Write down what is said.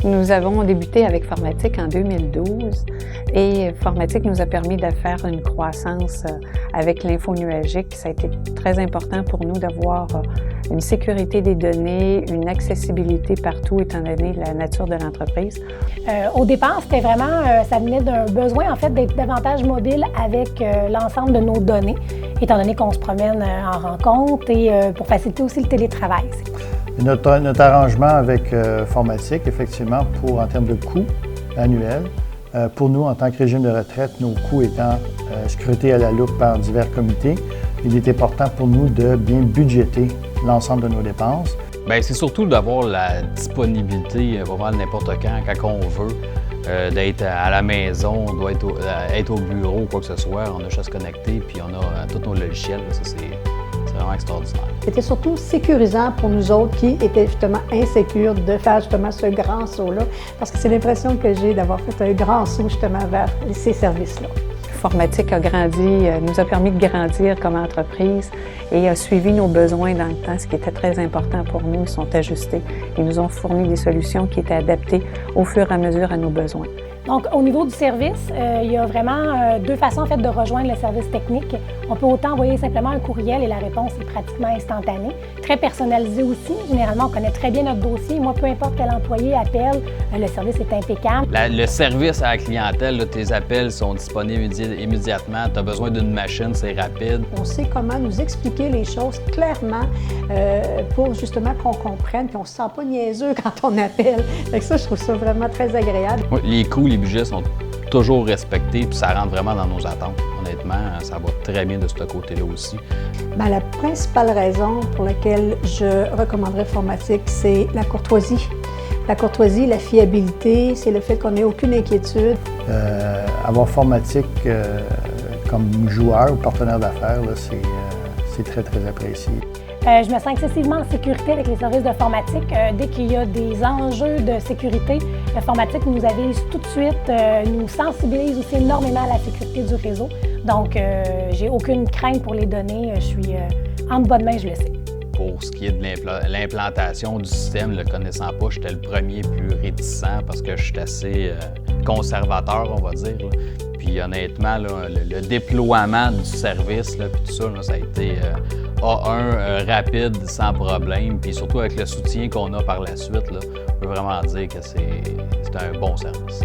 Nous avons débuté avec Formatique en 2012 et Formatique nous a permis de faire une croissance avec l'info nuagique. Ça a été très important pour nous d'avoir une sécurité des données, une accessibilité partout étant donné la nature de l'entreprise. Au départ, c'était vraiment, ça venait d'un besoin en fait d'être davantage mobile avec l'ensemble de nos données, étant donné qu'on se promène en rencontre et pour faciliter aussi le télétravail. Notre arrangement avec Formatique, effectivement, en termes de coûts annuels, pour nous, en tant que régime de retraite, nos coûts étant scrutés à la loupe par divers comités, il est important pour nous de bien budgéter l'ensemble de nos dépenses. Bien, c'est surtout d'avoir la disponibilité vraiment n'importe quand on veut, d'être à la maison, on doit être au bureau, quoi que ce soit, on a juste à se connecter, puis on a tous nos logiciels, ça c'est vraiment extraordinaire. C'était surtout sécurisant pour nous autres qui étaient justement insécures de faire justement ce grand saut-là, parce que c'est l'impression que j'ai d'avoir fait un grand saut justement vers ces services-là. Formatique a grandi, nous a permis de grandir comme entreprise et a suivi nos besoins dans le temps, ce qui était très important pour nous. Ils sont ajustés. Ils nous ont fourni des solutions qui étaient adaptées au fur et à mesure à nos besoins. Donc, au niveau du service, il y a vraiment deux façons en fait, de rejoindre le service technique. On peut autant envoyer simplement un courriel et la réponse est pratiquement instantanée. Très personnalisé aussi. Généralement, on connaît très bien notre dossier. Moi, peu importe quel employé appelle, le service est impeccable. Le service à la clientèle, là, tes appels sont disponibles immédiatement. Tu as besoin d'une machine, c'est rapide. On sait comment nous expliquer les choses clairement pour justement qu'on comprenne et on ne se sent pas niaiseux quand on appelle. Fait que ça, je trouve ça vraiment très agréable. Oui, les coûts, les budgets sont toujours respectés, puis ça rentre vraiment dans nos attentes. Honnêtement, ça va très bien de ce côté-là aussi. Bien, la principale raison pour laquelle je recommanderais Formatique, c'est la courtoisie. La courtoisie, la fiabilité, c'est le fait qu'on n'ait aucune inquiétude. Avoir Formatique comme joueur ou partenaire d'affaires, c'est très, très apprécié. Je me sens excessivement en sécurité avec les services de Formatique. Dès qu'il y a des enjeux de sécurité, Formatique nous avise tout de suite, nous sensibilise aussi énormément à la sécurité du réseau. Donc, j'ai aucune crainte pour les données. Je suis en bonne main, je le sais. Pour ce qui est de l'implantation du système, ne le connaissant pas, j'étais le premier plus réticent parce que je suis assez conservateur, on va dire. Là. Puis honnêtement, là, le déploiement du service, là, puis tout ça, là, ça a été A1 rapide, sans problème. Puis surtout avec le soutien qu'on a par la suite, là, on peut vraiment dire que c'est un bon service.